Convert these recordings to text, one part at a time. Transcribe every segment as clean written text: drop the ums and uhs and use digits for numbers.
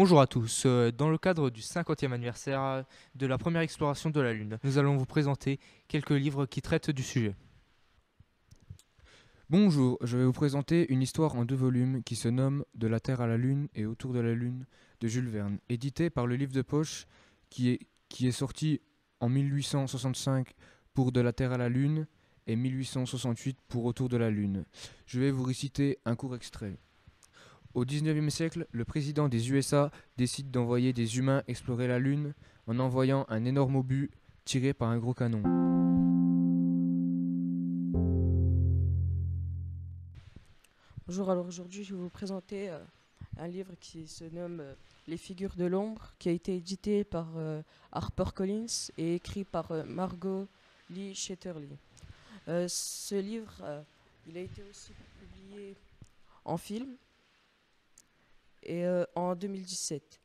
Bonjour à tous, dans le cadre du 50e anniversaire de la première exploration de la Lune, nous allons vous présenter quelques livres qui traitent du sujet. Bonjour, je vais vous présenter une histoire en 2 volumes qui se nomme « De la Terre à la Lune et autour de la Lune » de Jules Verne, édité par le Livre de Poche qui est sorti en 1865 pour « De la Terre à la Lune » et 1868 pour « Autour de la Lune ». Je vais vous réciter un court extrait. Au XIXe siècle, le président des USA décide d'envoyer des humains explorer la Lune en envoyant un énorme obus tiré par un gros canon. Bonjour, alors aujourd'hui je vais vous présenter un livre qui se nomme Les figures de l'ombre, qui a été édité par HarperCollins et écrit par Margot Lee Shetterly. Ce livre, il a été aussi publié en film et en 2017.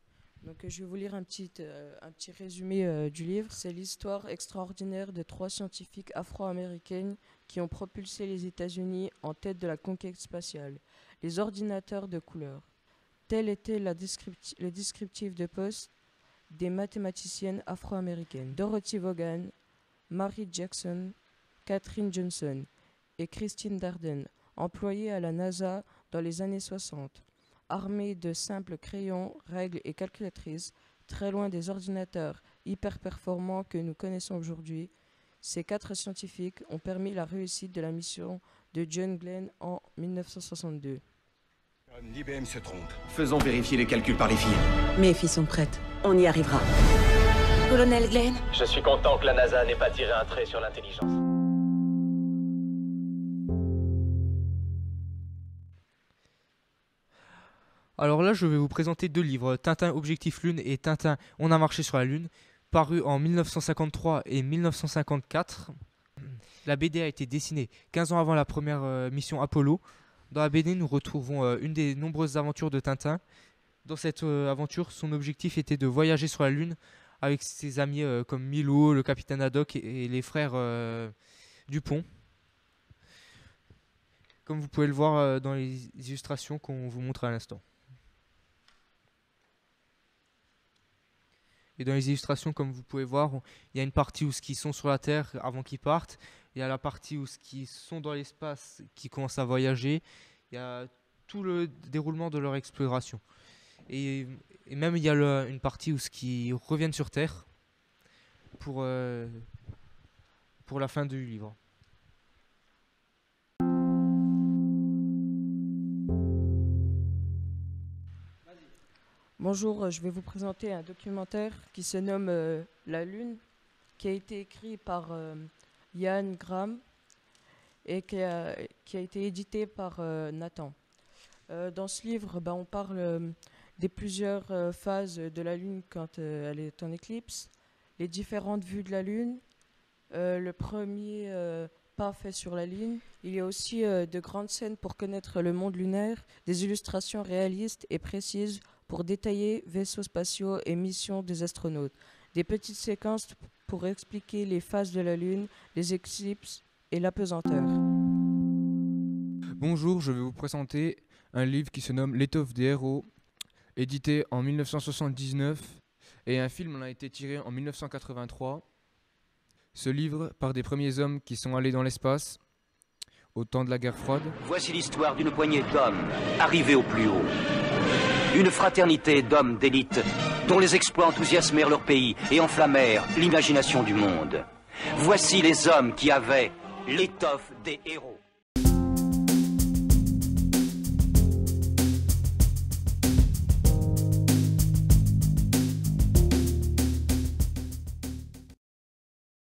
Donc je vais vous lire un petit résumé du livre. C'est l'histoire extraordinaire de 3 scientifiques afro-américaines qui ont propulsé les États-Unis en tête de la conquête spatiale, les ordinateurs de couleur. Tel était le descriptif de poste des mathématiciennes afro-américaines Dorothy Vaughan, Mary Jackson, Katherine Johnson et Christine Darden, employées à la NASA dans les années 60. Armées de simples crayons, règles et calculatrices, très loin des ordinateurs hyper performants que nous connaissons aujourd'hui, ces 4 scientifiques ont permis la réussite de la mission de John Glenn en 1962. L'IBM se trompe. Faisons vérifier les calculs par les filles. Mes filles sont prêtes. On y arrivera. Colonel Glenn? Je suis content que la NASA n'ait pas tiré un trait sur l'intelligence. Alors là, je vais vous présenter 2 livres, Tintin Objectif Lune et Tintin On a marché sur la Lune, parus en 1953 et 1954. La BD a été dessinée 15 ans avant la première mission Apollo. Dans la BD, nous retrouvons une des nombreuses aventures de Tintin. Dans cette aventure, son objectif était de voyager sur la Lune avec ses amis comme Milou, le capitaine Haddock et les frères Dupont. Comme vous pouvez le voir dans les illustrations qu'on vous montre à l'instant. Et dans les illustrations, comme vous pouvez voir, il y a une partie où ils sont sur la Terre avant qu'ils partent. Il y a la partie où ils sont dans l'espace qui commencent à voyager. Il y a tout le déroulement de leur exploration. Et même il y a une partie où ils reviennent sur Terre pour la fin du livre. Bonjour, je vais vous présenter un documentaire qui se nomme La Lune, qui a été écrit par Ian Graham et qui a été édité par Nathan. Dans ce livre, on parle des plusieurs phases de la Lune quand elle est en éclipse, les différentes vues de la Lune, le premier pas fait sur la Lune. Il y a aussi de grandes scènes pour connaître le monde lunaire, des illustrations réalistes et précises pour détailler vaisseaux spatiaux et missions des astronautes, des petites séquences pour expliquer les phases de la Lune, les éclipses et l'apesanteur. Bonjour, je vais vous présenter un livre qui se nomme L'étoffe des héros, édité en 1979, et un film en a été tiré en 1983. Ce livre part des premiers hommes qui sont allés dans l'espace au temps de la guerre froide. Voici l'histoire d'une poignée d'hommes arrivés au plus haut. Une fraternité d'hommes d'élite dont les exploits enthousiasmèrent leur pays et enflammèrent l'imagination du monde. Voici les hommes qui avaient l'étoffe des héros.